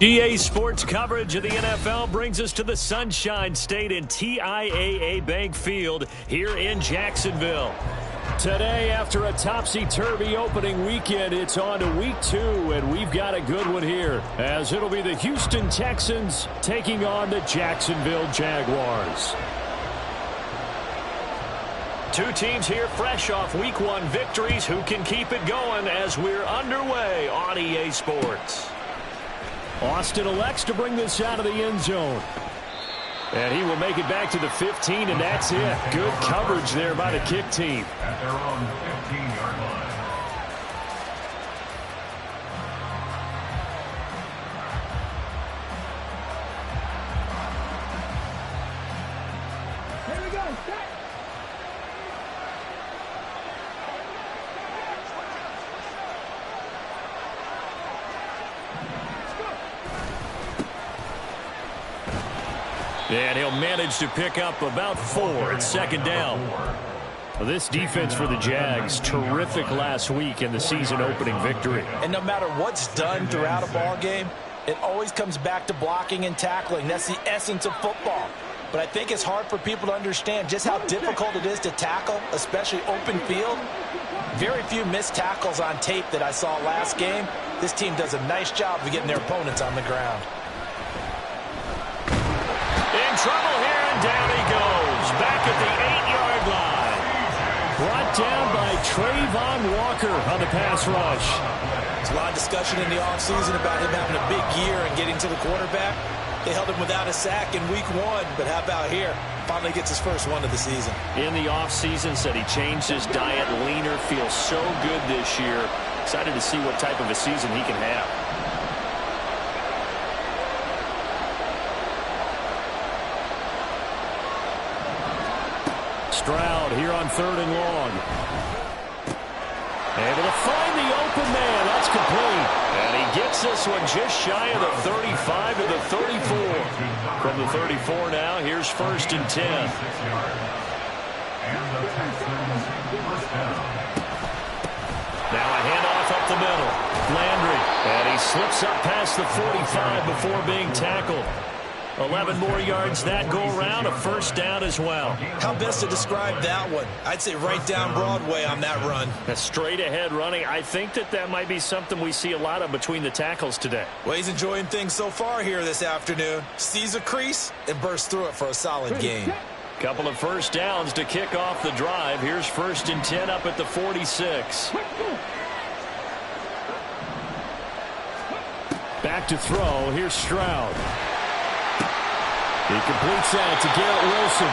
EA Sports coverage of the NFL brings us to the Sunshine State and TIAA Bank Field here in Jacksonville. Today, after a topsy-turvy opening weekend, it's on to week 2, and we've got a good one here, as it'll be the Houston Texans taking on the Jacksonville Jaguars. Two teams here fresh off week 1 victories. Who can keep it going as we're underway on EA Sports? Austin elects to bring this out of the end zone. And he will make it back to the 15, and that's it. Good coverage there by the kick team. At their own 15-yard line. Here we go. Set. And he'll manage to pick up about 4 at second down. Well, this defense for the Jags, terrific last week in the season-opening victory. And no matter what's done throughout a ball game, it always comes back to blocking and tackling. That's the essence of football. But I think it's hard for people to understand just how difficult it is to tackle, especially open field. Very few missed tackles on tape that I saw last game. This team does a nice job of getting their opponents on the ground. In trouble here, and down he goes. Back at the 8-yard line. Brought down by Trayvon Walker on the pass rush. There's a lot of discussion in the offseason about him having a big year and getting to the quarterback. They held him without a sack in week 1, but how about here? Finally gets his first one of the season. In the offseason, said he changed his diet, leaner, feels so good this year. Excited to see what type of a season he can have. Stroud here on 3rd and long. Able to find the open man. That's complete. And he gets this one just shy of the 35 to the 34. From the 34 now, here's 1st and 10. Now a handoff up the middle. Landry. And he slips up past the 45 before being tackled. 11 more yards that go around, a 1st down as well. How best to describe that one? I'd say right down Broadway on that run. A straight ahead running. I think that might be something we see a lot of between the tackles today. Well, he's enjoying things so far here this afternoon. Sees a crease and bursts through it for a solid gain. Couple of 1st downs to kick off the drive. Here's 1st and 10 up at the 46. Back to throw. Here's Stroud. He completes that to Garrett Wilson.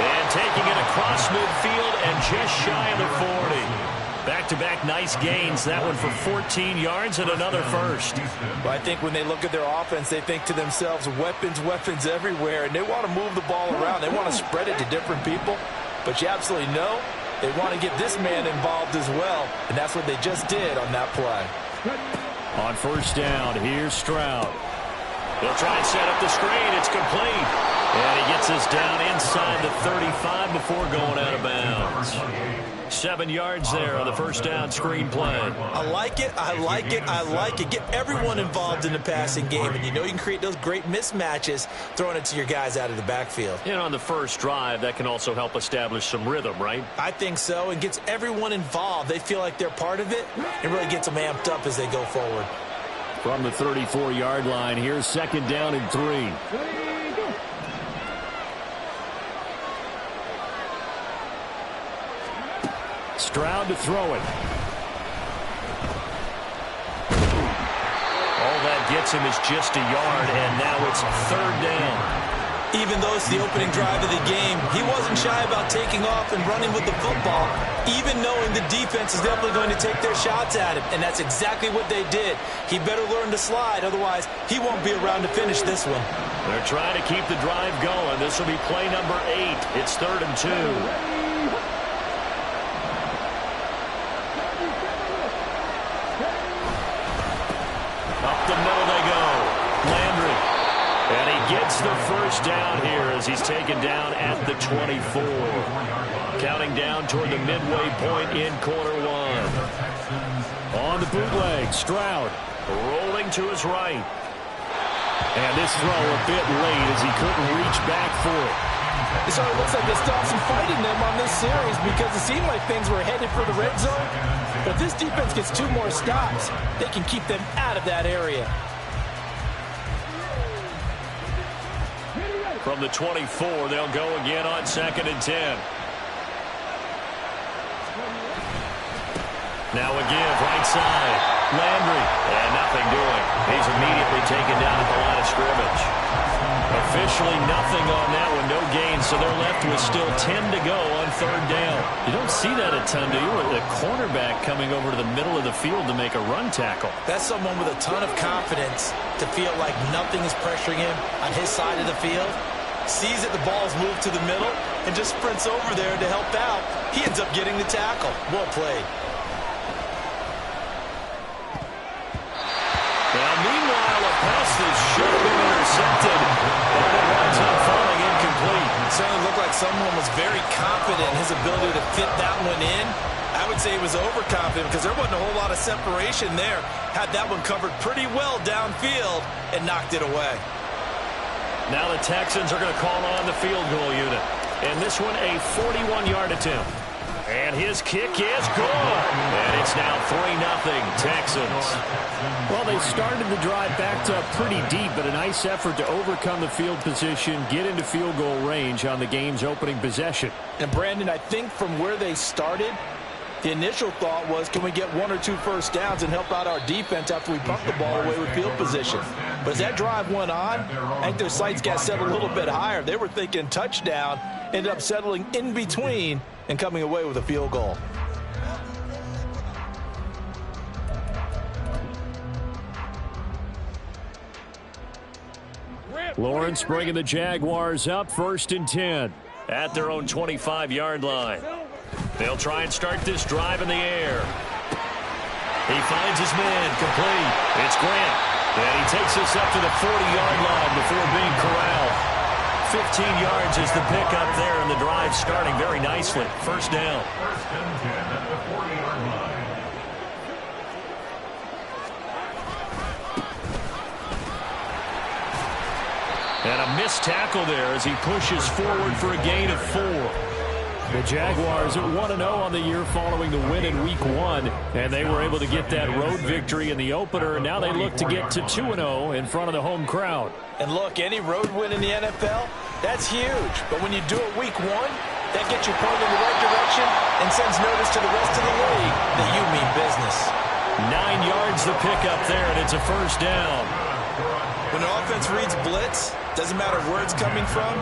And taking it across midfield and just shy of the 40. Back-to-back nice gains. That one for 14 yards and another 1st. Well, I think when they look at their offense, they think to themselves, weapons, weapons everywhere. And they want to move the ball around. They want to spread it to different people. But you absolutely know they want to get this man involved as well. And that's what they just did on that play. On 1st down, here's Stroud. They'll try and set up the screen. It's complete. And he gets us down inside the 35 before going out of bounds. 7 yards there on the 1st down screen play. I like it. I like it. I like it. Get everyone involved in the passing game. And you know you can create those great mismatches throwing it to your guys out of the backfield. And on the first drive, that can also help establish some rhythm, right? I think so. And gets everyone involved. They feel like they're part of it. And really gets them amped up as they go forward. From the 34-yard line, here's 2nd down and 3. Stroud to throw it. All that gets him is just a yard, and now it's 3rd down. Even though it's the opening drive of the game, he wasn't shy about taking off and running with the football, even knowing the defense is definitely going to take their shots at him, and that's exactly what they did. He better learn to slide, otherwise he won't be around to finish this one. They're trying to keep the drive going. This will be play number 8. It's 3rd and 2. Up the middle they go. Landry. And he gets the 1st down here as he's taken down at the 24. Counting down toward the midway point in quarter 1. On the bootleg, Stroud rolling to his right. And this throw a bit late as he couldn't reach back for it. So it looks like they still have some fight in them on this series because it seemed like things were headed for the red zone. But if this defense gets 2 more stops, they can keep them out of that area. From the 24, they'll go again on 2nd and 10. Now a give, right side. Landry, and nothing doing. He's immediately taken down at the line of scrimmage. Officially nothing on that one, no gain, so they're left with still 10 to go on 3rd down. You don't see that a ton, do you? With the cornerback coming over to the middle of the field to make a run tackle. That's someone with a ton of confidence to feel like nothing is pressuring him on his side of the field. Sees that the ball's moved to the middle and just sprints over there to help out. He ends up getting the tackle. Well played. Now, meanwhile, a pass that should have been intercepted, and it winds up falling incomplete. It certainly looked like someone was very confident in his ability to fit that one in. I would say he was overconfident because there wasn't a whole lot of separation there. Had that one covered pretty well downfield and knocked it away. Now the Texans are going to call on the field goal unit. And this one, a 41-yard attempt. And his kick is good. And it's now 3-0 Texans. Well, they started the drive backed up pretty deep, but a nice effort to overcome the field position, get into field goal range on the game's opening possession. And, Brandon, I think from where they started, the initial thought was, can we get 1 or 2 first downs and help out our defense after we pump the ball away with field position? But as that drive went on, I think their sights got set a little bit higher. They were thinking touchdown, ended up settling in between and coming away with a field goal. Lawrence bringing the Jaguars up 1st and 10 at their own 25-yard line. They'll try and start this drive in the air. He finds his man complete. It's Grant. And he takes us up to the 40-yard line before being corralled. 15 yards is the pickup there, and the drive starting very nicely. 1st down. 1st and 10 at the 40-yard line. And a missed tackle there as he pushes forward for a gain of 4. The Jaguars are 1-0 on the year following the win in Week 1, and they were able to get that road victory in the opener, and now they look to get to 2-0 in front of the home crowd. And look, any road win in the NFL, that's huge. But when you do it Week 1, that gets you pointed in the right direction and sends notice to the rest of the league that you mean business. 9 yards the pickup there, and it's a 1st down. When an offense reads blitz, doesn't matter where it's coming from,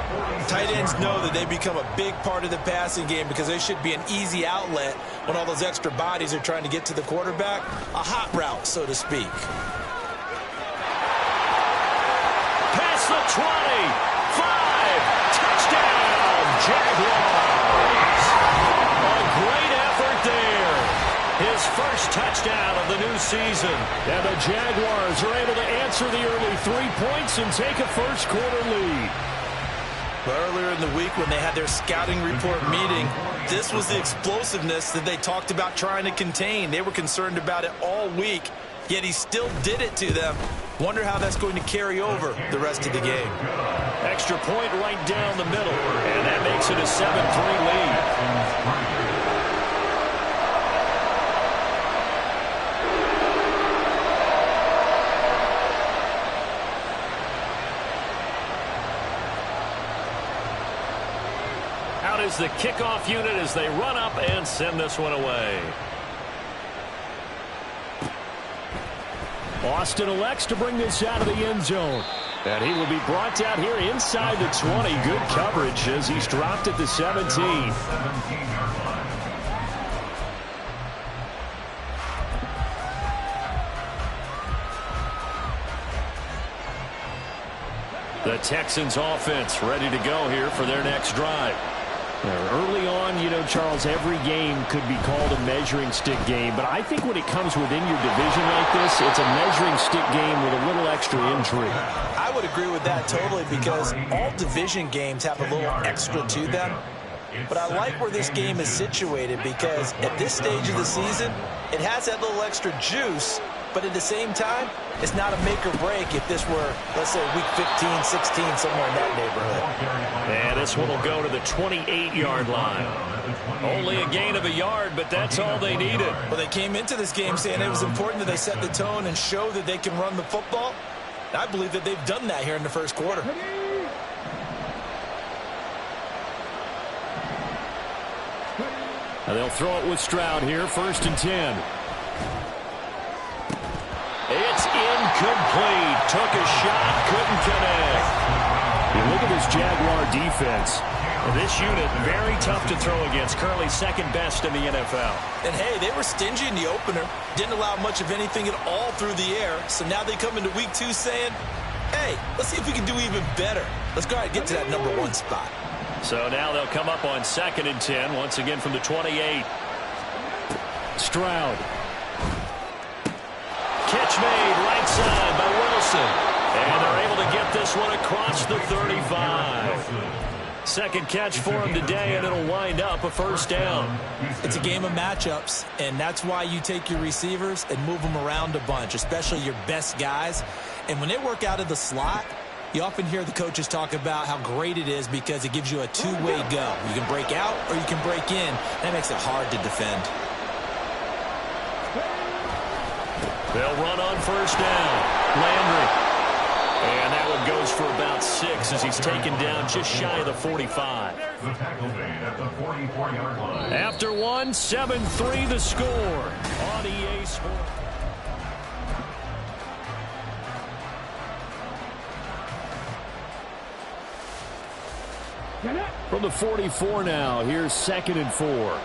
tight ends know that they become a big part of the passing game because they should be an easy outlet when all those extra bodies are trying to get to the quarterback. A hot route, so to speak. Past the 20, 5, touchdown, Jaguars. A great effort there. His first touchdown of the new season. And the Jaguars are able to answer the early 3 points and take a first-quarter lead. But earlier in the week when they had their scouting report meeting, this was the explosiveness that they talked about trying to contain. They were concerned about it all week, yet he still did it to them. Wonder how that's going to carry over the rest of the game. Extra point right down the middle, and that makes it a 7-3 lead. Out is the kickoff unit as they run up and send this one away. Austin elects to bring this out of the end zone. And he will be brought down here inside the 20. Good coverage as he's dropped at the 17. 17-yard line. The Texans offense ready to go here for their next drive. Early on, you know, Charles, every game could be called a measuring stick game. But I think when it comes within your division like this, it's a measuring stick game with a little extra intrigue. I would agree with that totally because all division games have a little extra to them. But I like where this game is situated because at this stage of the season, it has that little extra juice but at the same time, it's not a make or break if this were, let's say, week 15, 16, somewhere in that neighborhood. And this one will go to the 28-yard line. Only a gain of a yard, but that's all they needed. Well, they came into this game saying it was important that they set the tone and show that they can run the football. And I believe that they've done that here in the first quarter. And they'll throw it with Stroud here, 1st and 10. It's incomplete. Took a shot, couldn't connect. You look at this Jaguar defense. This unit, very tough to throw against. Currently second best in the NFL. And, hey, they were stingy in the opener. Didn't allow much of anything at all through the air. So now they come into week 2 saying, hey, let's see if we can do even better. Let's go ahead and get to that number 1 spot. So now they'll come up on 2nd and 10, once again from the 28. Stroud. Catch made right side by Wilson. And they're able to get this one across the 35. Second catch for him today, and it'll wind up a 1st down. It's a game of matchups, and that's why you take your receivers and move them around a bunch, especially your best guys. And when they work out of the slot, you often hear the coaches talk about how great it is because it gives you a two-way go. You can break out or you can break in. That makes it hard to defend. They'll run on 1st down. Landry. And that one goes for about 6 as he's taken down just shy of the 45. The tackle made at the 44-yard line. After one, 7-3 the score on EA Sports. From the 44 now, here's 2nd and 4.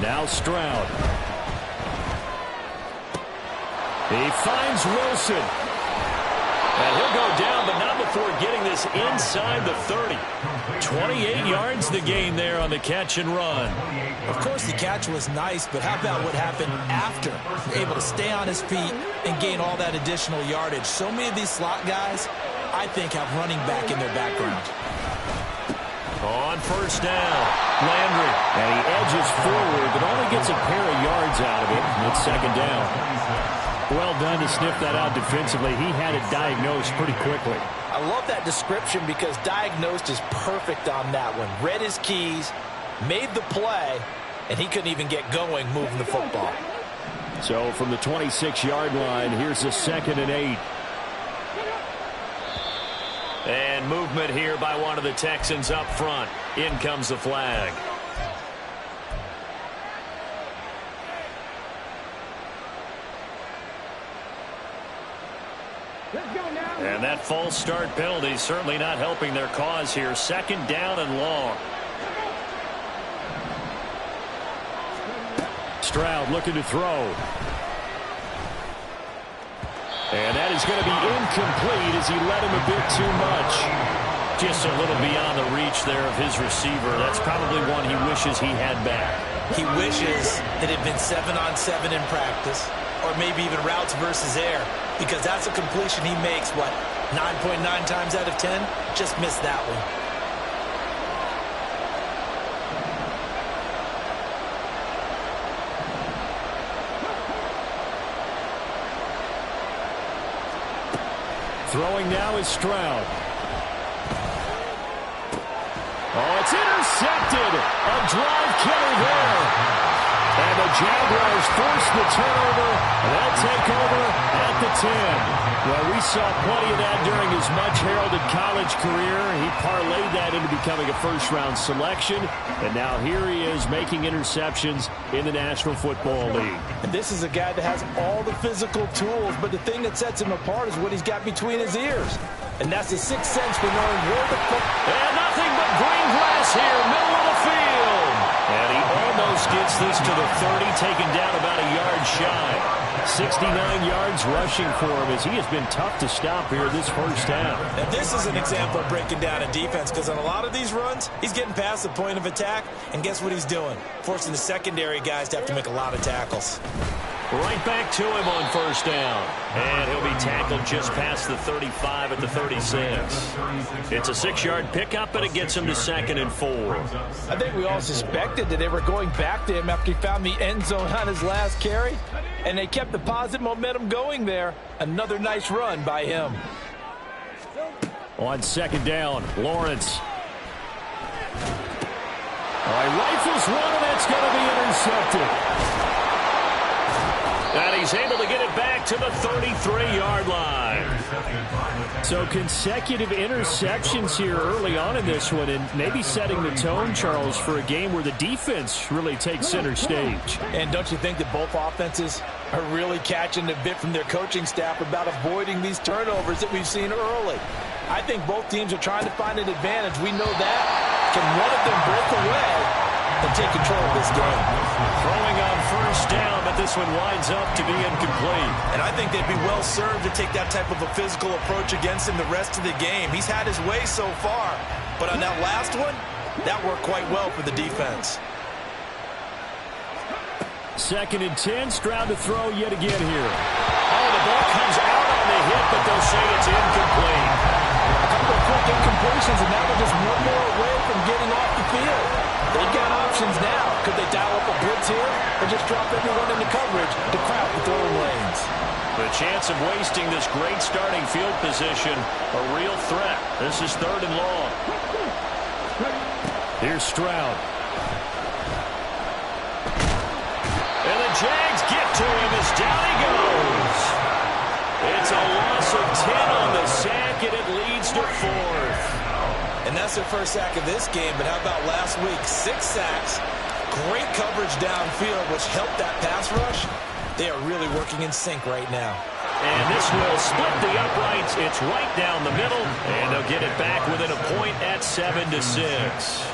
Now Stroud. He finds Wilson. And he'll go down, but not before getting this inside the 30. 28 yards the gain there on the catch and run. Of course, the catch was nice, but how about what happened after? Able to stay on his feet and gain all that additional yardage. So many of these slot guys, I think, have running back in their background. On 1st down, Landry. And he edges forward, but only gets a pair of yards out of it. And it's 2nd down. Well done to sniff that out defensively. He had it diagnosed pretty quickly. I love that description because diagnosed is perfect on that one. Read his keys, made the play, and he couldn't even get going moving the football. So from the 26-yard line, here's a 2nd and 8. And movement here by one of the Texans up front. In comes the flag. And that false start penalty is certainly not helping their cause here. 2nd down and long. Stroud looking to throw. And that is going to be incomplete as he led him a bit too much. Just a little beyond the reach there of his receiver. That's probably one he wishes he had back. He wishes it had been 7-on-7 in practice, or maybe even routes versus air, because that's a completion he makes, 9.9 times out of 10? Just missed that one. Throwing now is Stroud. Oh, it's intercepted. A drive killer there. And the Jaguars force the turnover. They'll take over at the 10. Well, we saw plenty of that during his much-heralded college career. He parlayed that into becoming a first-round selection. And now here he is making interceptions in the National Football League. And this is a guy that has all the physical tools, but the thing that sets him apart is what he's got between his ears. And that's the sixth sense for knowing where the football. And nothing but green grass here, middle of the field. And he almost gets this to the 30, taken down about a yard shy. 69 yards rushing for him as he has been tough to stop here this first half. And this is an example of breaking down a defense, because on a lot of these runs, he's getting past the point of attack, and guess what he's doing? Forcing the secondary guys to have to make a lot of tackles. Right back to him on first down. And he'll be tackled just past the 35 at the 36. It's a 6-yard pickup, and it gets him to 2nd and 4. I think we all suspected that they were going back to him after he found the end zone on his last carry, and they kept the positive momentum going there. Another nice run by him. On 2nd down, Lawrence. Rifles one, and that's going to be intercepted. And he's able to get it back to the 33-yard line. So consecutive interceptions here early on in this one, and maybe setting the tone, Charles, for a game where the defense really takes center stage. And don't you think that both offenses are really catching the bit from their coaching staff about avoiding these turnovers that we've seen early? I think both teams are trying to find an advantage. We know that. Can one of them break away and take control of this game? Throwing on first down, but this one winds up to be incomplete. And I think they'd be well served to take that type of a physical approach against him the rest of the game. He's had his way so far, but on that last one, that worked quite well for the defense. 2nd and 10, Stroud to throw yet again here. Oh, the ball comes out on the hit, but they'll say it's incomplete. A couple of quick incompletions, and now they're just one more away from getting off the field. They've got options now. Could they dial up a blitz here or just drop everyone into coverage to crowd the throwing lanes? The chance of wasting this great starting field position, a real threat. This is 3rd and long. Here's Stroud. And the Jags get to him as down he goes. It's a loss of 10 on the sack, and it leads to 4th. And that's their first sack of this game, but how about last week? 6 sacks, great coverage downfield, which helped that pass rush. They are really working in sync right now. And this will split the uprights. It's right down the middle, and they'll get it back within a point at 7-6.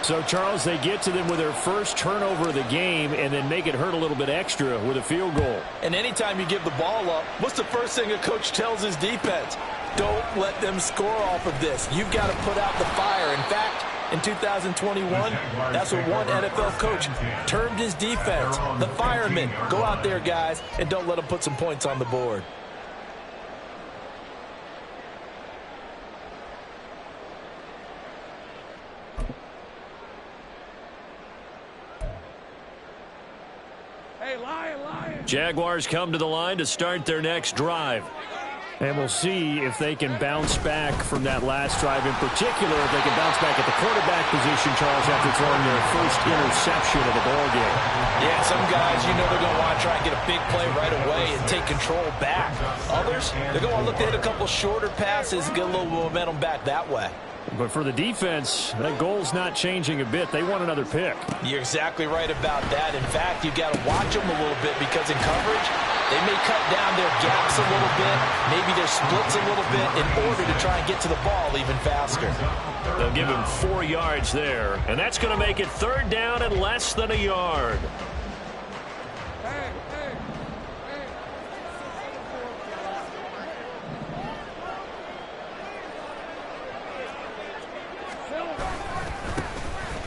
So, Charles, they get to them with their first turnover of the game and then make it hurt a little bit extra with a field goal. And anytime you give the ball up, what's the first thing a coach tells his defense? Don't let them score off of this. You've got to put out the fire. In fact, in 2021, that's what one NFL coach termed his defense. The firemen. Go out there, guys, and don't let them put some points on the board. Jaguars come to the line to start their next drive. And we'll see if they can bounce back from that last drive. In particular, if they can bounce back at the quarterback position, Charles, after throwing their first interception of the ballgame. Yeah, some guys, you know they're going to want to try and get a big play right away and take control back. Others, they're going to look to hit a couple shorter passes and get a little momentum back that way. But for the defense, that goal's not changing a bit. They want another pick. You're exactly right about that. In fact, you've got to watch them a little bit because in coverage, they may cut down their gaps a little bit, maybe their splits a little bit in order to try and get to the ball even faster. They'll give him 4 yards there, and that's going to make it 3rd down and less than a yard.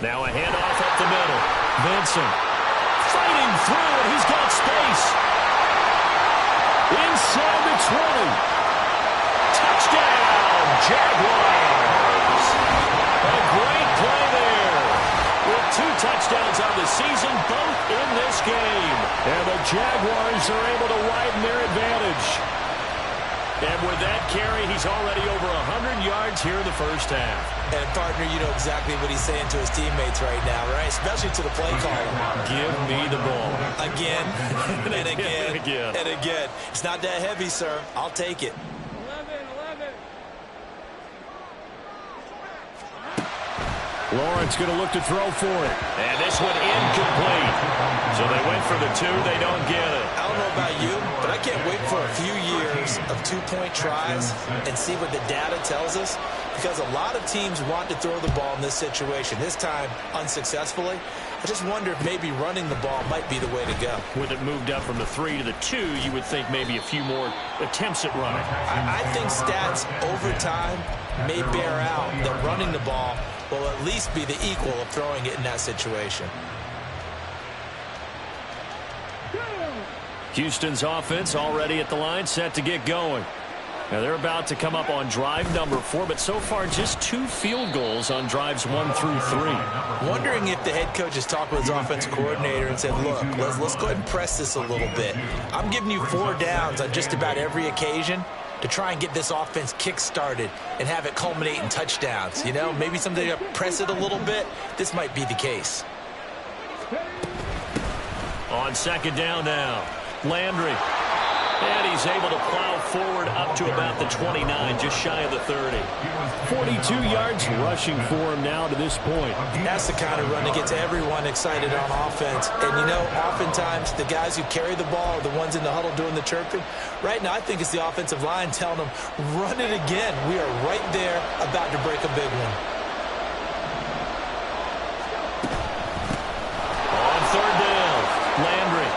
Now a handoff up the middle. Vincent fighting through, and he's got space. Inside the 20. Touchdown, Jaguars. A great play there. With 2 touchdowns on the season, both in this game. And the Jaguars are able to widen their advantage. And with that carry, he's already over 100 yards here in the first half. And, partner, you know exactly what he's saying to his teammates right now, right? Especially to the play caller. Give me the ball. Again, and again, and again. and again. It's not that heavy, sir. I'll take it. 11. Lawrence going to look to throw for it. And this one incomplete. So they went for the 2. They don't get it. I don't know about you, but I can't wait for a few years of 2-point tries and see what the data tells us. Because a lot of teams want to throw the ball in this situation. This time, unsuccessfully. I just wonder if maybe running the ball might be the way to go. With it moved up from the 3 to the 2, you would think maybe a few more attempts at running. I think stats over time may bear out that running the ball will at least be the equal of throwing it in that situation. Houston's offense already at the line, set to get going. Now they're about to come up on drive number 4, but so far just 2 field goals on drives 1 through 3. Wondering if the head coach has talked with his offense coordinator and said, look, let's go ahead and press this a little bit. I'm giving you 4 downs on just about every occasion to try and get this offense kick-started and have it culminate in touchdowns. You know, maybe someday to press it a little bit. This might be the case. On second down now, Landry. And he's able to plow forward up to about the 29, just shy of the 30. 42 yards rushing for him now to this point. That's the kind of run that gets everyone excited on offense. And, you know, oftentimes the guys who carry the ball are the ones in the huddle doing the chirping. Right now, I think it's the offensive line telling them, run it again. We are right there about to break a big one. On third down, Landry.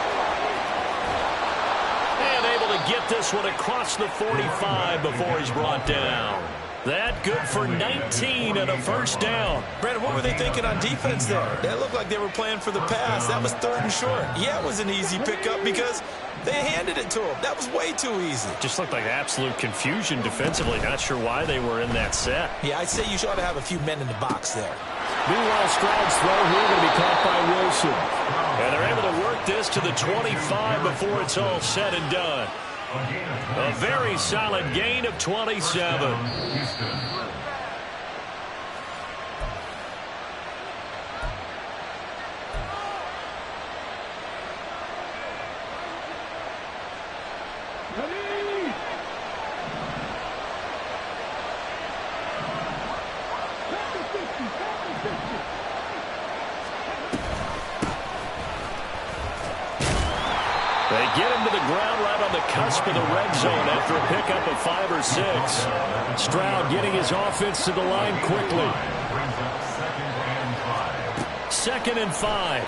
Get this one across the 45 before he's brought down. That good for 19 and a first down. Brandon, what were they thinking on defense there? That looked like they were playing for the pass. That was third and short. Yeah, it was an easy pickup because they handed it to him. That was way too easy. Just looked like absolute confusion defensively. Not sure why they were in that set. Yeah, I'd say you ought to have a few men in the box there. Meanwhile, Stroud's throw here going to be caught by Wilson. And they're able to work this to the 25 before it's all said and done. A very solid gain of 27. They get him to the ground right on the cusp of the red zone after a pickup of 5 or 6. Stroud getting his offense to the line quickly. Second and 5.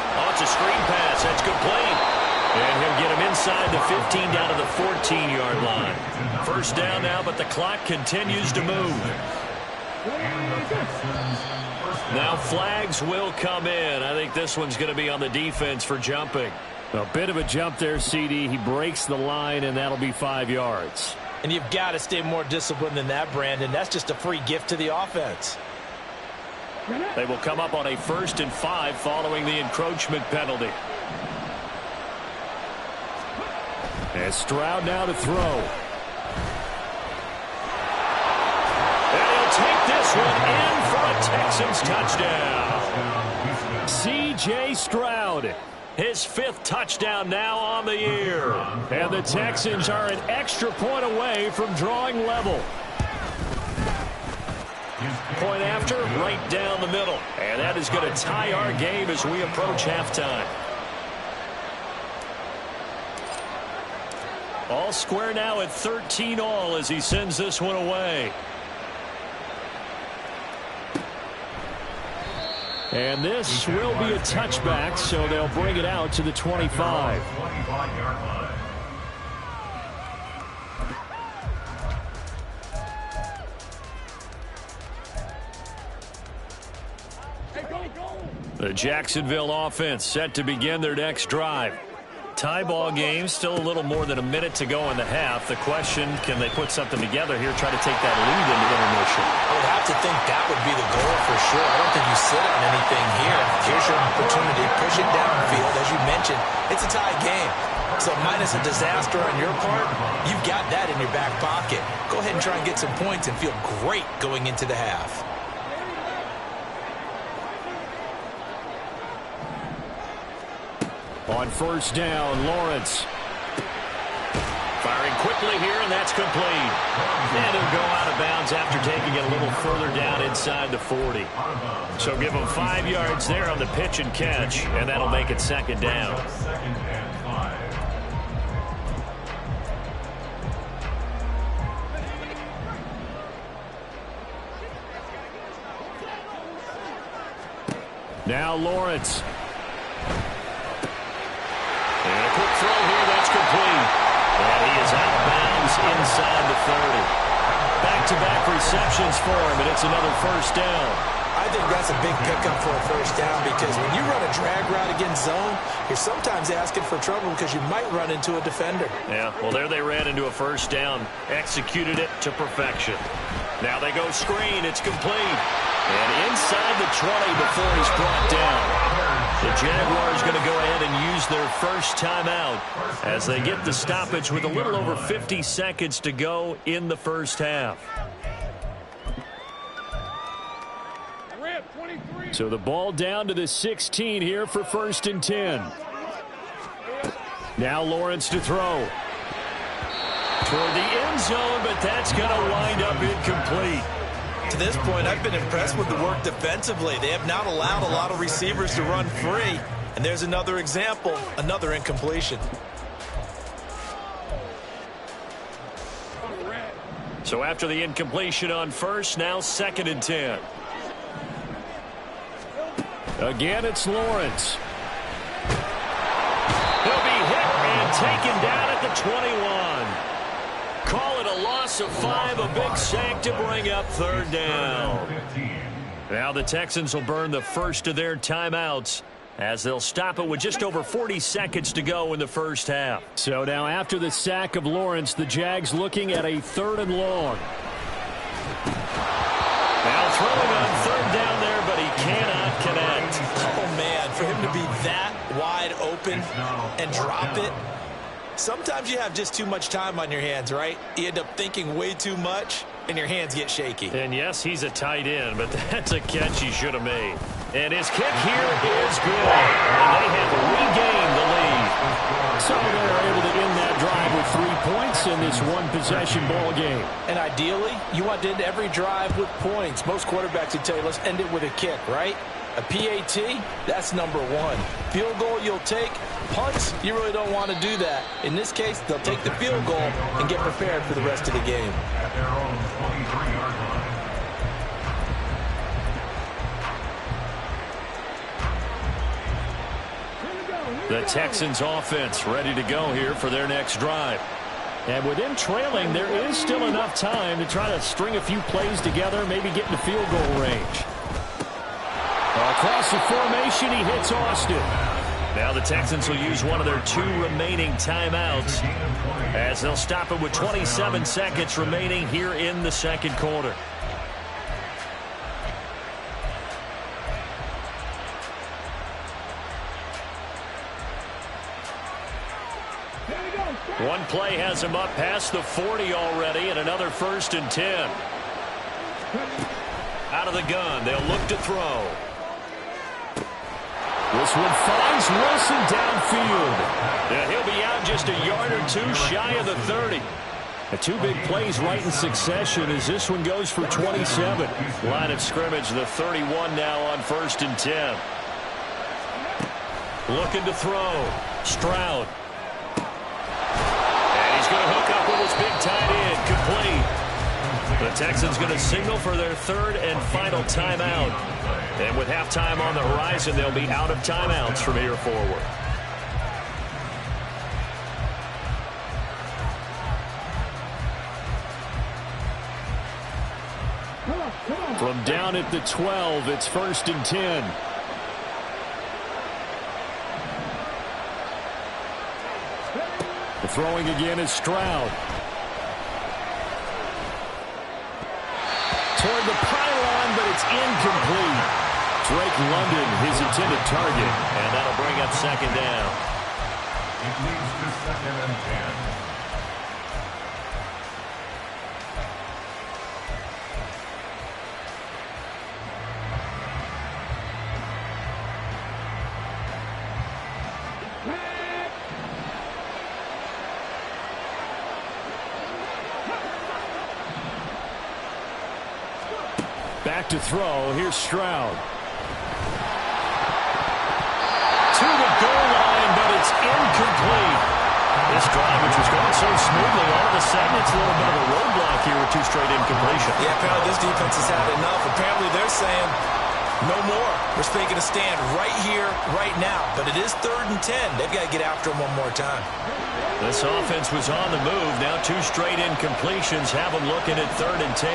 Oh, it's a screen pass. That's complete. And he'll get him inside the 15 down to the 14-yard line. First down now, but the clock continues to move. Now flags will come in. I think this one's going to be on the defense for jumping. A bit of a jump there, CD. He breaks the line, and that'll be 5 yards. And you've got to stay more disciplined than that, Brandon. That's just a free gift to the offense. They will come up on a 1st and 5 following the encroachment penalty. And Stroud now to throw. And he'll take this one in for a Texans touchdown. C.J. Stroud. His 5th touchdown now on the year. And the Texans are an extra point away from drawing level. Point after, right down the middle. And that is going to tie our game as we approach halftime. All square now at 13 all as he sends this one away. And this will be a touchback, so they'll bring it out to the 25. The Jacksonville offense set to begin their next drive. Tie ball game, still a little more than a minute to go in the half. The question, can they put something together here, try to take that lead into intermission? I would have to think that would be the goal for sure. I don't think you sit on anything here. Here's your opportunity. Push it downfield. As you mentioned, it's a tie game. So minus a disaster on your part, you've got that in your back pocket. Go ahead and try and get some points and feel great going into the half. On first down, Lawrence. Firing quickly here, and that's complete. And he'll go out of bounds after taking it a little further down inside the 40. So give him 5 yards there on the pitch and catch, and that'll make it 2nd down. Now Lawrence. And a quick throw here, that's complete. And he is out of bounds inside the 30. Back-to-back receptions for him, and it's another first down. I think that's a big pickup for a first down because when you run a a drag route against zone, you're sometimes asking for trouble because you might run into a defender. Yeah, well, there they ran into a first down. Executed it to perfection. Now they go screen. It's complete. And inside the 20 before he's brought down. The Jaguars going to go ahead and use their first timeout as they get the stoppage with a little over 50 seconds to go in the first half. So the ball down to the 16 here for 1st and 10. Now Lawrence to throw. Toward the end zone, but that's going to wind up incomplete. To this point, I've been impressed with the work defensively. They have not allowed a lot of receivers to run free. And there's another example, another incompletion. So after the incompletion on first, now 2nd and 10. Again, it's Lawrence. He'll be hit and taken down at the 21. Call it a loss of 5, a big sack to bring up 3rd down. Now the Texans will burn the first of their timeouts as they'll stop it with just over 40 seconds to go in the first half. So now after the sack of Lawrence, the Jags looking at a 3rd and long. Now throwing on 3rd down there, but he cannot connect. Oh, man, for him to be that wide open and drop it. Sometimes you have just too much time on your hands, right? You end up thinking way too much, and your hands get shaky. And yes, he's a tight end, but that's a catch he should have made. And his kick here is good. And they have regained the lead. So they're able to end that drive with 3 points in this one-possession ball game. And ideally, you want to end every drive with points. Most quarterbacks would tell you, let's end it with a kick, right? A PAT, that's number 1. Field goal you'll take. Punts, you really don't want to do that. In this case, they'll take the field goal and get prepared for the rest of the game. At their own 23-yard line. The Texans offense ready to go here for their next drive. And with them trailing, there is still enough time to try to string a few plays together, maybe get into field goal range. Across the formation, he hits Austin. Now the Texans will use one of their 2 remaining timeouts as they'll stop it with 27 seconds remaining here in the 2nd quarter. One play has him up past the 40 already, and another 1st and 10. Out of the gun, they'll look to throw. This one finds Wilson downfield. And he'll be out just a yard or 2 shy of the 30. The 2 big plays right in succession as this one goes for 27. Line of scrimmage, the 31 now on 1st and 10. Looking to throw. Stroud. And he's going to hook up with his big tight end. Complete. The Texans going to signal for their 3rd and final timeout. And with halftime on the horizon, they'll be out of timeouts from here forward. From down at the 12, it's 1st and 10. The throwing again is Stroud. Toward the pylon, but it's incomplete. Drake London, his intended target, and that'll bring up 2nd down. It leads to 2nd and 10. Back to throw. Here's Stroud. To the goal line, but it's incomplete. This drive, which was going so smoothly, all of a sudden it's a little bit of a roadblock here with 2 straight incompletions. Yeah, apparently this defense has had enough. Apparently they're saying, no more. We're making a stand right here, right now. But it is 3rd and 10. They've got to get after him one more time. This offense was on the move. Now 2 straight incompletions have them looking at 3rd and 10.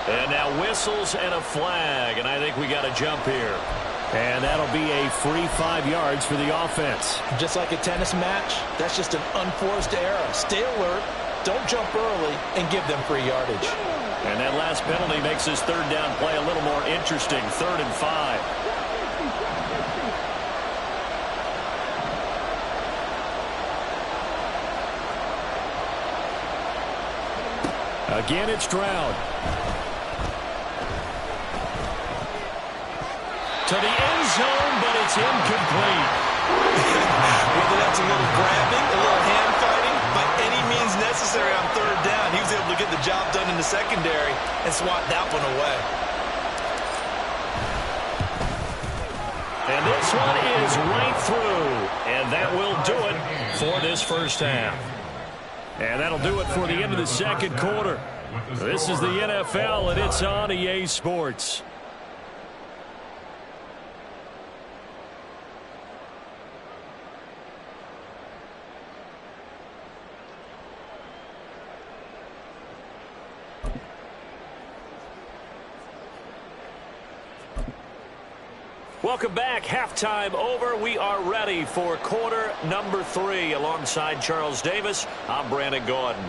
And now whistles and a flag, and I think we got a jump here. And that'll be a free 5 yards for the offense. Just like a tennis match, that's just an unforced error. Stay alert, don't jump early, and give them free yardage. And that last penalty makes this third down play a little more interesting. 3rd and 5. Again, it's Stroud. To the end zone, but it's incomplete. Whether that's a little grabbing, a little hand fighting, by any means necessary on 3rd down, he was able to get the job done in the secondary and swat that one away. And this one is right through. And that will do it for this first half. And that'll do it for the end of the second quarter. This is the NFL, and it's on EA Sports. Welcome back. Halftime over. We are ready for quarter number 3. Alongside Charles Davis, I'm Brandon Gordon.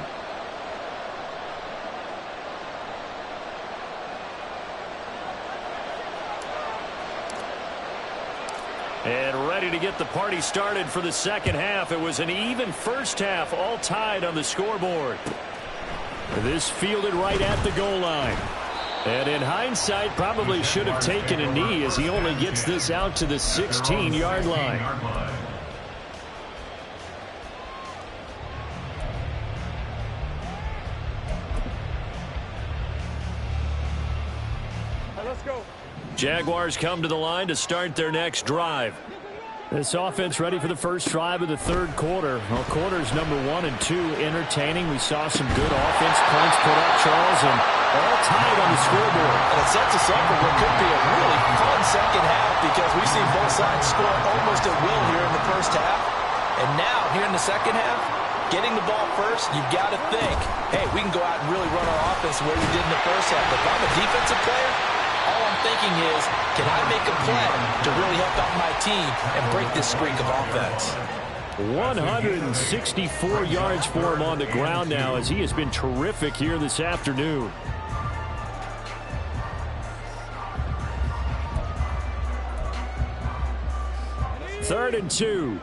And ready to get the party started for the second half. It was an even first half, all tied on the scoreboard. This fielded right at the goal line. And in hindsight, probably should have taken a knee as he only gets this out to the 16-yard line. Let's go. Jaguars come to the line to start their next drive. This offense ready for the first drive of the third quarter. Well, quarters number 1 and 2 entertaining. We saw some good offense points put up, Charles, and all tied on the scoreboard. And it sets us up for what could be a really fun second half because we've seen both sides score almost at will here in the first half. And now, here in the second half, getting the ball first, you've got to think, hey, we can go out and really run our offense the way we did in the first half. But if I'm a defensive player, all I'm thinking is, can I make a play to really help out my team and break this streak of offense? 164 yards for him on the ground now as he has been terrific here this afternoon. Third and 2.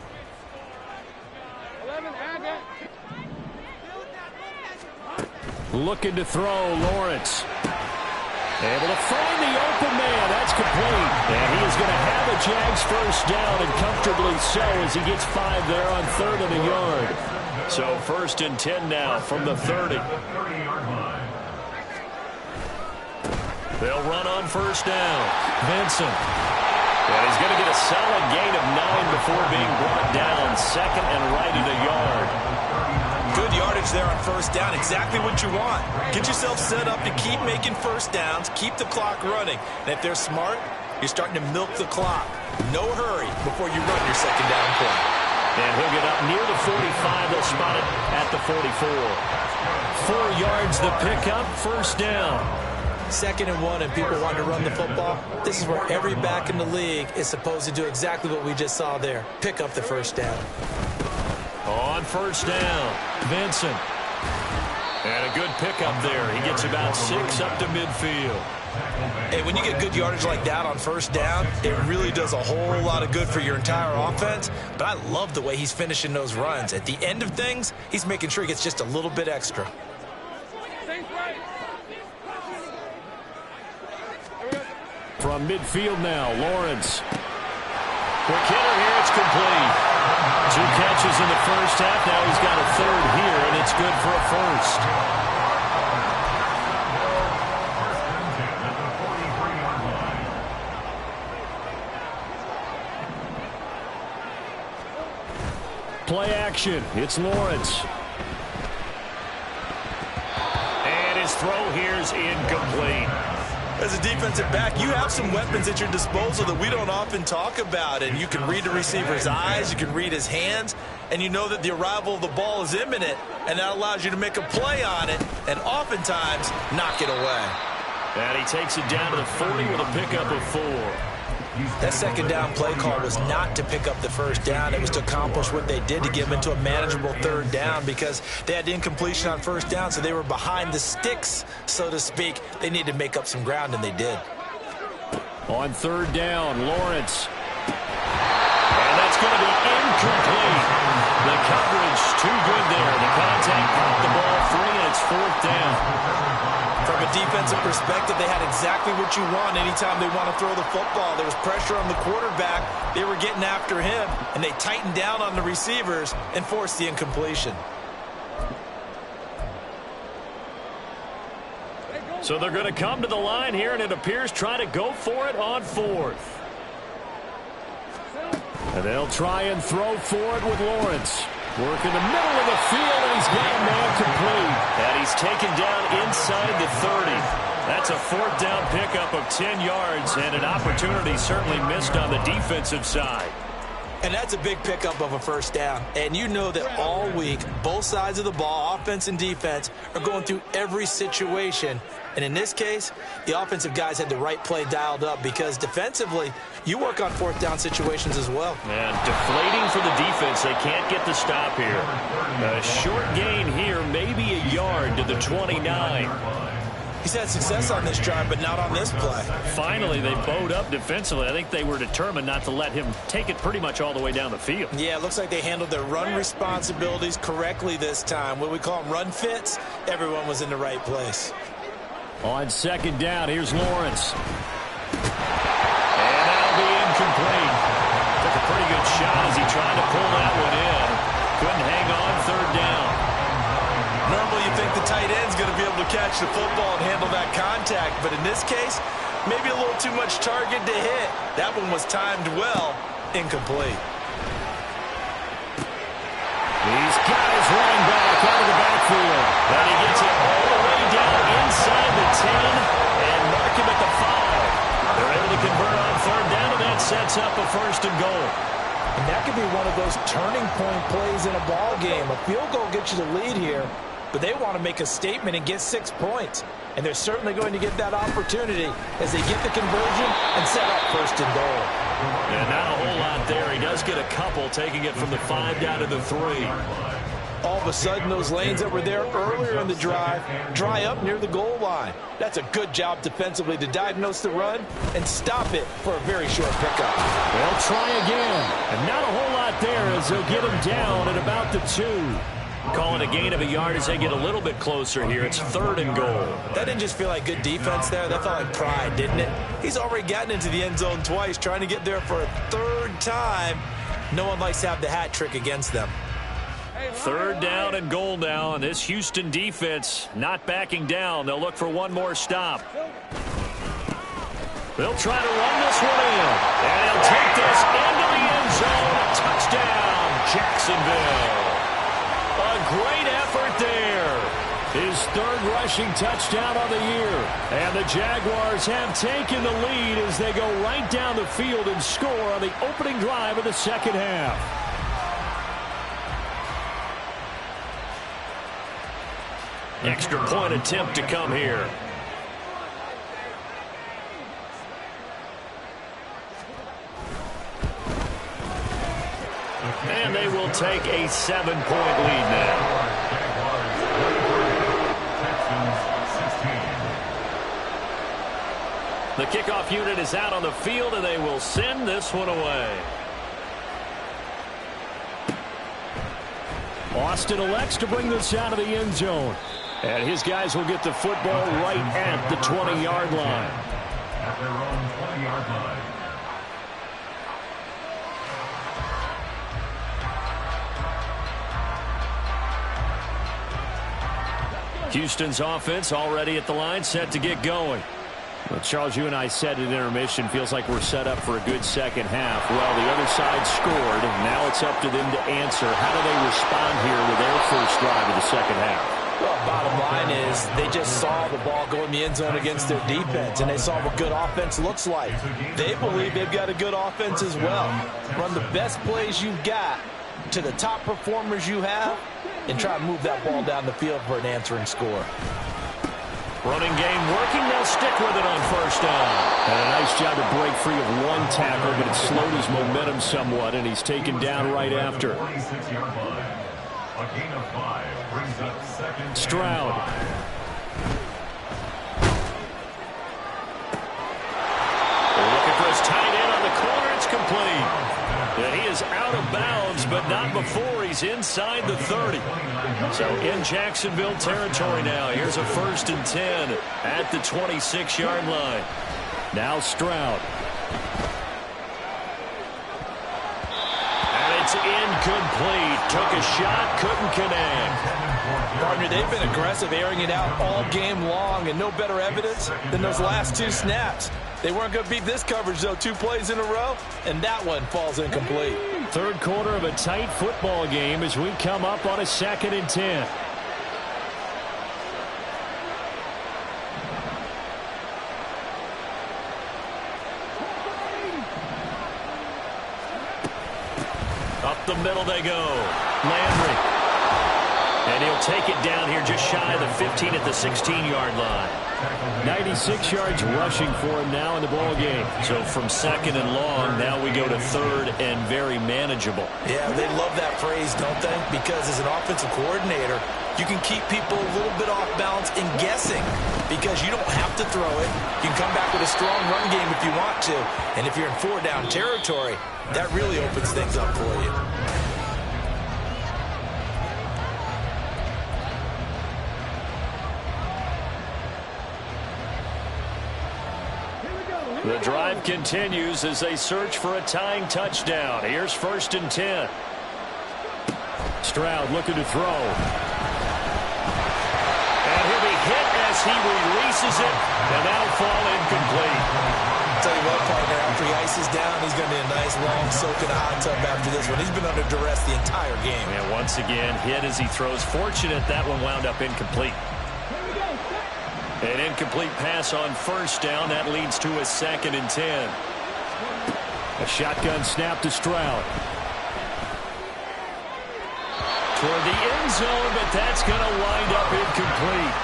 Looking to throw, Lawrence. Able to find the open man. That's complete. And he is going to have a Jags first down, and comfortably so as he gets 5 there on 3rd and a yard. So 1st and 10 now from the 30. They'll run on first down. Vincent. And he's going to get a solid gain of 9 before being brought down. 2nd and right at a yard. Good yardage there on first down. Exactly what you want. Get yourself set up to keep making first downs, keep the clock running. And if they're smart, you're starting to milk the clock. No hurry before you run your second down play. And he'll get up near the 45. They'll spot it at the 44. 4 yards the pickup, first down. 2nd and 1 and people want to run the football. This is where every back in the league is supposed to do exactly what we just saw there. Pick up the first down. On first down, Vincent. And a good pickup there. He gets about 6 up to midfield. Hey, when you get good yardage like that on first down, it really does a whole lot of good for your entire offense. But I love the way he's finishing those runs. At the end of things, he's making sure he gets just a little bit extra. From midfield now, Lawrence. Quick hitter here, it's complete. 2 catches in the first half. Now he's got a 3rd here, and it's good for a first. Play action. It's Lawrence. And his throw here is incomplete. As a defensive back, you have some weapons at your disposal that we don't often talk about. And you can read the receiver's eyes, you can read his hands, and you know that the arrival of the ball is imminent, and that allows you to make a play on it and oftentimes knock it away. And he takes it down to the 40 with a pickup of 4. That second down play call was not to pick up the first down. It was to accomplish what they did to get them into a manageable third down because they had incompletion on first down, so they were behind the sticks, so to speak. They needed to make up some ground, and they did. On third down, Lawrence. And that's going to be incomplete. The coverage too good there. The contact caught the ball free, and it's fourth down. From a defensive perspective, they had exactly what you want anytime they want to throw the football. There was pressure on the quarterback. They were getting after him, and they tightened down on the receivers and forced the incompletion. So they're going to come to the line here, and it appears try to go for it on fourth. And they'll try and throw for it with Lawrence. Work in the middle of the field, and he's got a man complete. And he's taken down inside the 30. That's a fourth down pickup of 10 yards, and an opportunity certainly missed on the defensive side. And that's a big pickup of a first down. And you know that all week, both sides of the ball, offense and defense, are going through every situation. And in this case, the offensive guys had the right play dialed up because defensively, you work on fourth down situations as well. And deflating for the defense. They can't get the stop here. A short gain here, maybe a yard to the 29. He's had success on this drive, but not on this play. Finally, they bowed up defensively. I think they were determined not to let him take it pretty much all the way down the field. Yeah, it looks like they handled their run responsibilities correctly this time. What we call them run fits, everyone was in the right place. On second down, here's Lawrence. And that'll be incomplete. Took a pretty good shot as he tried to pull that one in. Couldn't hang on third down. Normally you think the tight end's going to be able to catch the football and handle that contact, but in this case, maybe a little too much target to hit. That one was timed well, incomplete. These guys running back out of the backfield. And he gets it all the way down inside the 10 and mark him at the 5. They're able to convert on third down, and that sets up a first and goal. And that could be one of those turning point plays in a ball game. A field goal gets you the lead here, but they want to make a statement and get 6 points. And they're certainly going to get that opportunity as they get the conversion and set up first and goal. And not a whole lot there. He does get a couple, taking it from the 5 down to the 3. All of a sudden, those lanes that were there earlier in the drive dry up near the goal line. That's a good job defensively to diagnose the run and stop it for a very short pickup. They'll try again. And not a whole lot there as they'll get him down at about the 2. Call it a gain of a yard as they get a little bit closer here. It's third and goal. That didn't just feel like good defense there. That felt like pride, didn't it? He's already gotten into the end zone twice, trying to get there for a third time. No one likes to have the hat trick against them. Third down and goal now, and this Houston defense not backing down. They'll look for one more stop. They'll try to run this one in. And he'll take this into the end zone. Touchdown, Jacksonville. A great effort there. His third rushing touchdown of the year. And the Jaguars have taken the lead as they go right down the field and score on the opening drive of the second half. Extra point attempt to come here. And they will take a 7-point lead now. The kickoff unit is out on the field, and they will send this one away. Austin elects to bring this out of the end zone. And his guys will get the football right at the 20-yard line. At their own 20-yard line. Houston's offense already at the line, set to get going. Well, Charles, you and I said at intermission, feels like we're set up for a good second half. Well, the other side scored, and now it's up to them to answer. How do they respond here with their first drive of the second half? Well, bottom line is they just saw the ball go in the end zone against their defense, and they saw what good offense looks like. They believe they've got a good offense as well. Run the best plays you've got to the top performers you have, and try to move that ball down the field for an answering score. Running game working. They'll stick with it on first down. And a nice job to break free of one tackle, but it slowed his momentum somewhat, and he's taken down right after. 46-yard line. A gain of 5 brings up second. Stroud. Looking for his tight end on the corner. It's complete. And he is out of bounds, but not before he's inside the 30. So in Jacksonville territory now. Here's a 1st and 10 at the 26-yard line. Now Stroud. And it's incomplete. Took a shot, couldn't connect. Partner, they've been aggressive, airing it out all game long, and no better evidence than those last 2 snaps. They weren't going to beat this coverage, though, 2 plays in a row, and that one falls incomplete. Third quarter of a tight football game as we come up on a 2nd and 10. Up the middle they go. Landry. And he'll take it down here just shy of the 15 at the 16-yard line. 96 yards rushing for him now in the ball game. So from 2nd and long, now we go to 3rd and very manageable. Yeah, they love that phrase, don't they? Because as an offensive coordinator, you can keep people a little bit off balance and guessing because you don't have to throw it. You can come back with a strong run game if you want to. And if you're in 4-down territory, that really opens things up for you. The drive continues as they search for a tying touchdown. Here's 1st and 10. Stroud looking to throw. And he'll be hit as he releases it, and that'll fall incomplete. I'll tell you what, partner, after he ices down, he's going to need a nice long soak in a hot tub after this one. He's been under duress the entire game. And once again, hit as he throws. Fortunate that one wound up incomplete. An incomplete pass on 1st down. That leads to a 2nd and 10. A shotgun snap to Stroud. Toward the end zone, but that's going to wind up incomplete.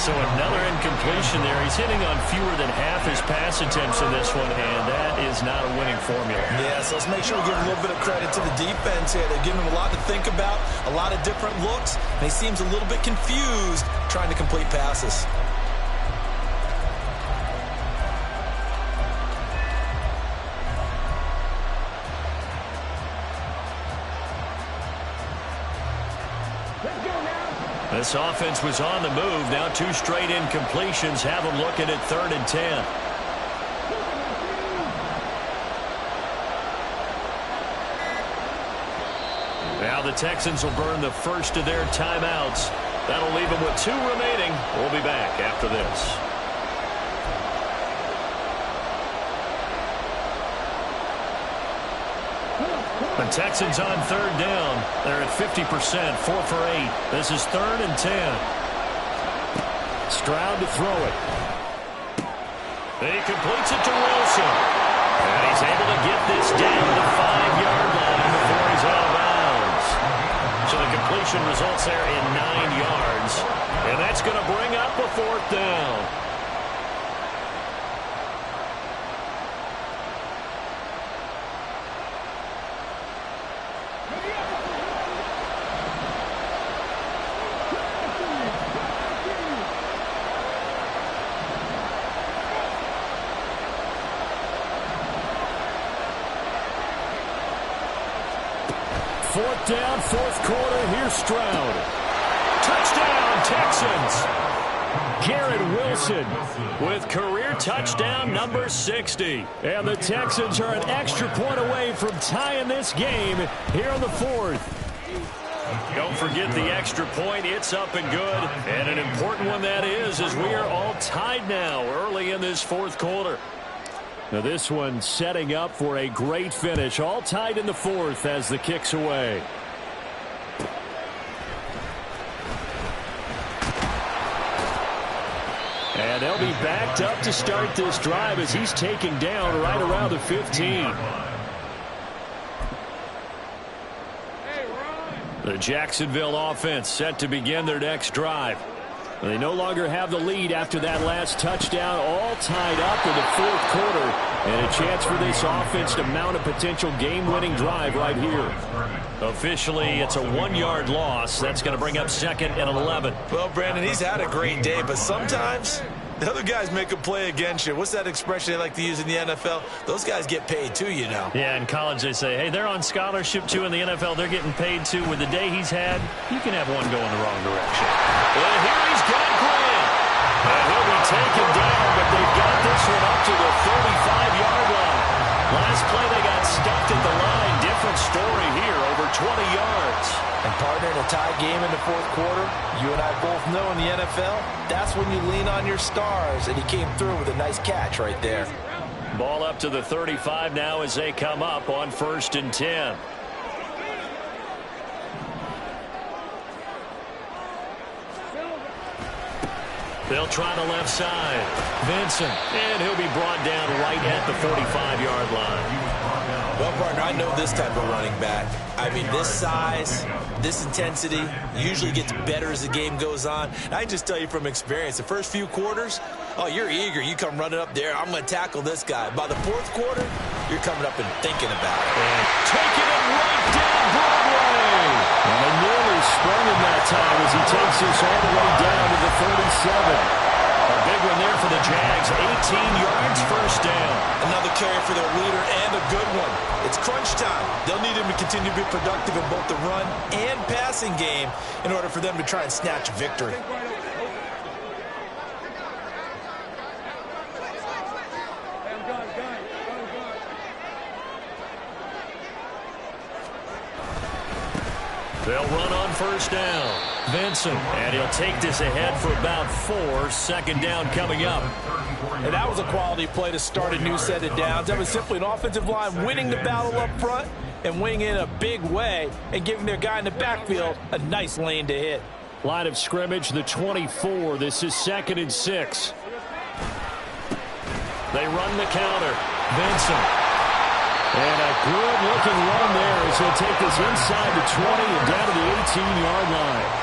So another incompletion there. He's hitting on fewer than half his pass attempts in this one, and that is not a winning formula. Yeah, so let's make sure we give a little bit of credit to the defense here. They're giving him a lot to think about, a lot of different looks, and he seems a little bit confused trying to complete passes. This offense was on the move. Now 2 straight incompletions have them looking at 3rd and 10. Now the Texans will burn the first of their timeouts. That'll leave them with 2 remaining. We'll be back after this. The Texans on 3rd down. They're at 50%, 4 for 8. This is 3rd and 10. Stroud to throw it. He completes it to Wilson. And he's able to get this down to the 5-yard line before he's out of bounds. So the completion results there in 9 yards. And that's going to bring up a 4th down. Fourth down, 4th quarter. Here's Stroud. Touchdown, Texans. Garrett Wilson with career touchdown number 60. And the Texans are an extra point away from tying this game here in the 4th. Don't forget the extra point. It's up and good. And an important one that is, as we are all tied now early in this 4th quarter. Now this one setting up for a great finish. All tied in the 4th as the kick's away. And they'll be backed up to start this drive as he's taken down right around the 15. The Jacksonville offense set to begin their next drive. They no longer have the lead after that last touchdown, all tied up in the fourth quarter. And a chance for this offense to mount a potential game-winning drive right here. Officially, it's a 1-yard loss. That's going to bring up 2nd and 11. Well, Brandon, he's had a great day, but sometimes the other guys make a play against you. What's that expression they like to use in the NFL? Those guys get paid too, you know. Yeah, in college they say, hey, they're on scholarship too. In the NFL, they're getting paid too. With the day he's had, you can have one go in the wrong direction. And here he's got Grant. And he'll be taken down, but they've got this one up to the 35-yard line. Last play they got stuffed at the line. Different story here, over 20 yards. And partner, in a tie game in the fourth quarter, you and I both know in the NFL, that's when you lean on your stars, and he came through with a nice catch right there. Ball up to the 35 now as they come up on 1st and 10. They'll try the left side. Vincent, and he'll be brought down right at the 45-yard line. Well, partner, I know this type of running back. I mean, this size, this intensity usually gets better as the game goes on. And I can just tell you from experience, the first few quarters, oh, you're eager. You come running up there, I'm going to tackle this guy. By the fourth quarter, you're coming up and thinking about it. And taking it right down Broadway. And a nearly sprung him that time as he takes this all the way down to the 37. A big one there for the Jags. 18 yards, 1st down. Another carry for their leader and a good one. It's crunch time. They'll need him to continue to be productive in both the run and passing game in order for them to try and snatch a victory. They'll run on 1st down. Vincent, and he'll take this ahead for about 4. 2nd down coming up. And that was a quality play to start a new set of downs. That was simply an offensive line winning the battle up front and winning in a big way and giving their guy in the backfield a nice lane to hit. Line of scrimmage, the 24. This is 2nd and 6. They run the counter. Vincent. And a good-looking run there as he'll take this inside the 20 and down to the 18-yard line.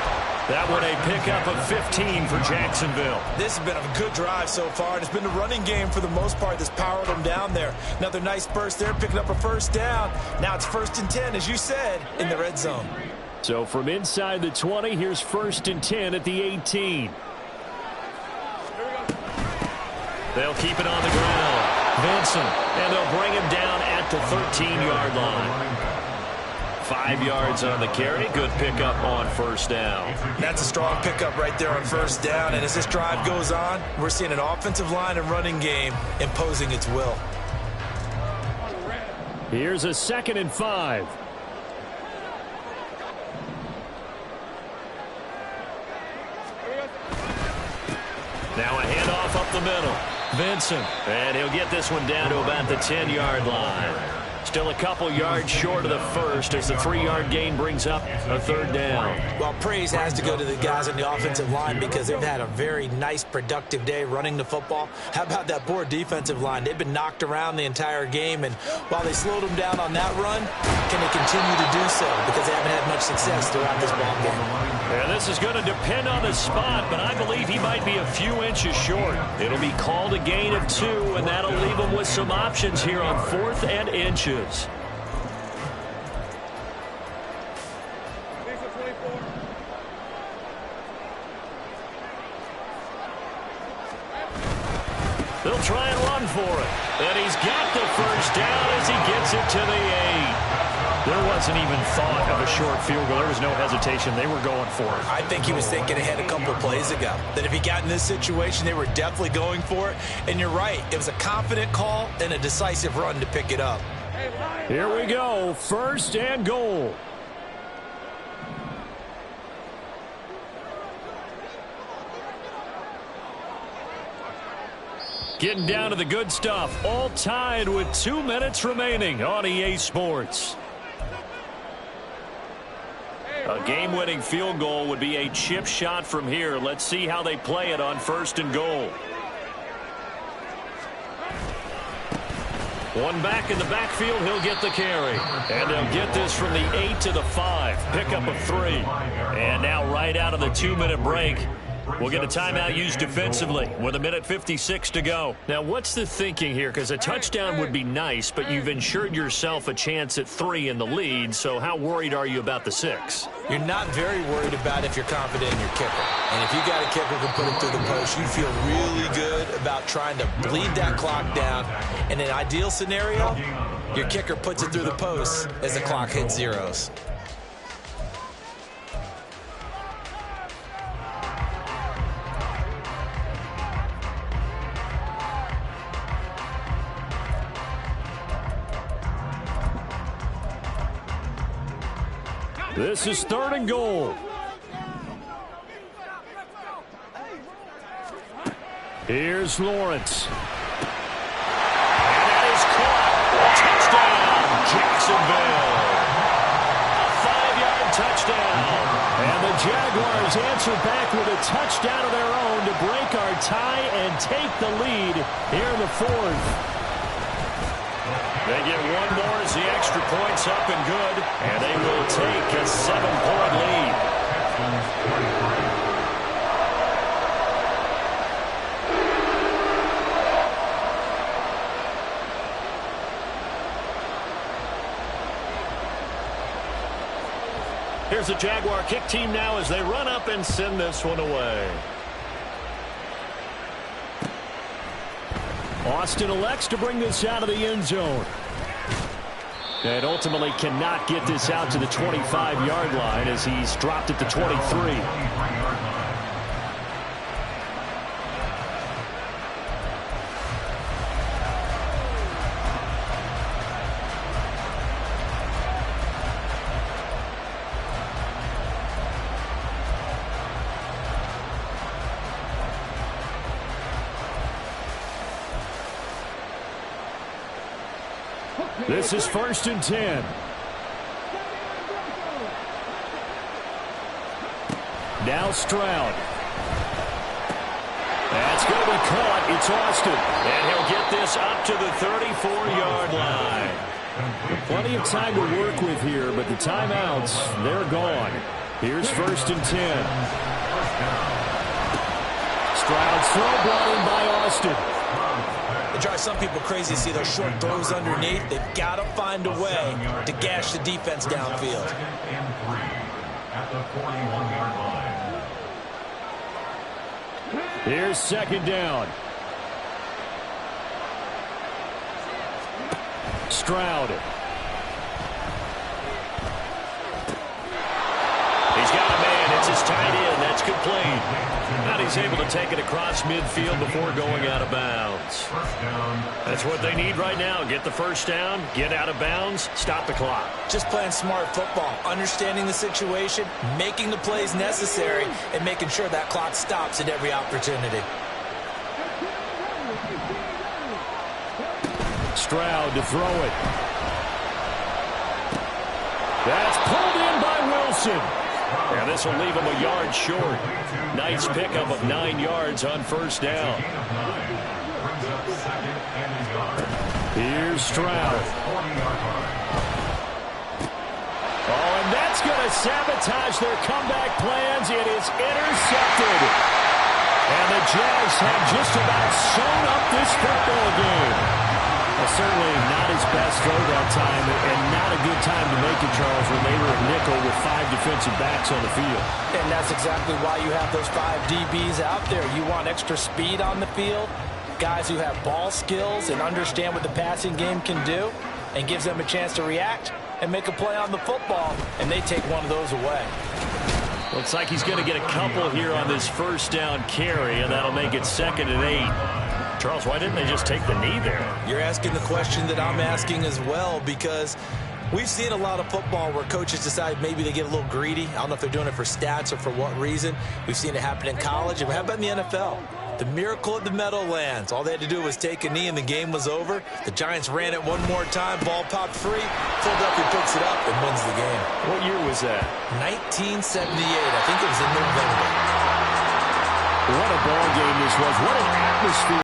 That one a pickup of 15 for Jacksonville. This has been a good drive so far, and it's been the running game for the most part that's powered them down there. Another nice burst there, picking up a 1st down. Now it's 1st and 10, as you said, in the red zone. So from inside the 20, here's 1st and 10 at the 18. They'll keep it on the ground. Vincent, and they'll bring him down at the 13-yard line. 5 yards on the carry. Good pickup on 1st down. That's a strong pickup right there on 1st down. And as this drive goes on, we're seeing an offensive line and running game imposing its will. Here's a 2nd and 5. Now a handoff up the middle. Vincent, and he'll get this one down to about the 10-yard line. Still a couple yards short of the 1st as the 3-yard gain brings up a 3rd down. Well, praise has to go to the guys on the offensive line because they've had a very nice, productive day running the football. How about that poor defensive line? They've been knocked around the entire game, and while they slowed them down on that run, can they continue to do so because they haven't had much success throughout this ball game? Yeah, this is going to depend on the spot, but I believe he might be a few inches short. It'll be called a gain of 2, and that'll leave him with some options here on 4th and inches. They'll try and run for it. And he's got the 1st down as he gets it to the 8. There wasn't even thought of a short field goal. There was no hesitation. They were going for it. I think he was thinking ahead a couple of plays ago. That if he got in this situation, they were definitely going for it. And you're right. It was a confident call and a decisive run to pick it up. Here we go. 1st and goal. Getting down to the good stuff. All tied with 2 minutes remaining on EA Sports. A game-winning field goal would be a chip shot from here. Let's see how they play it on 1st and goal. One back in the backfield, he'll get the carry. And they'll get this from the 8 to the 5. Pickup of 3. And now right out of the 2-minute break, We'll get a timeout used defensively with 1:56 to go. Now, what's the thinking here? Because a touchdown would be nice, but you've ensured yourself a chance at 3 in the lead, so how worried are you about the 6? You're not very worried about if you're confident in your kicker. And if you got a kicker who can put it through the post, you feel really good about trying to bleed that clock down. In an ideal scenario, your kicker puts it through the post as the clock hits zeros. This is 3rd and goal. Here's Lawrence. And that is caught. Touchdown, Jacksonville. A 5-yard touchdown. And the Jaguars answer back with a touchdown of their own to break our tie and take the lead here in the 4th. They get one more as the extra point's up and good, and they will take a 7-point lead. Here's the Jaguar kick team now as they run up and send this one away. Austin elects to bring this out of the end zone. And ultimately cannot get this out to the 25-yard line as he's dropped at the 23. This is 1st and 10. Now Stroud. That's going to be caught. It's Austin. And he'll get this up to the 34-yard line. Plenty of time to work with here, but the timeouts, they're gone. Here's 1st and 10. Stroud's throw brought in by Austin. It drives some people crazy to see those short throws underneath. They've got to find a way to gash the defense downfield. At the 41-yard line. Here's 2nd down. Stroud. He's got a man. It's his tight end. That's complete. And he's able to take it across midfield before going out of bounds. That's what they need right now. Get the first down, get out of bounds, stop the clock. Just playing smart football, understanding the situation, making the plays necessary, and making sure that clock stops at every opportunity. Stroud to throw it. That's pulled in by Wilson. And this will leave him a yard short. Nice pickup of 9 yards on 1st down. Here's Stroud. Oh, and that's going to sabotage their comeback plans. It is intercepted. And the Jags have just about sewn up this football game. Well, certainly not his best throw that time, and not a good time to make it, Charles, when they were at nickel with 5 defensive backs on the field. And that's exactly why you have those 5 DBs out there. You want extra speed on the field, guys who have ball skills and understand what the passing game can do, and gives them a chance to react and make a play on the football, and they take one of those away. Looks like he's going to get a couple here on this 1st down carry, and that'll make it 2nd and 8. Charles, why didn't they just take the knee there? You're asking the question that I'm asking as well, because we've seen a lot of football where coaches decide maybe they get a little greedy. I don't know if they're doing it for stats or for what reason. We've seen it happen in college, and how about in the NFL? The miracle at the Meadowlands. All they had to do was take a knee, and the game was over. The Giants ran it one more time. Ball popped free. Philadelphia picks it up and wins the game. What year was that? 1978. I think it was in November. What a ball game this was. What an atmosphere.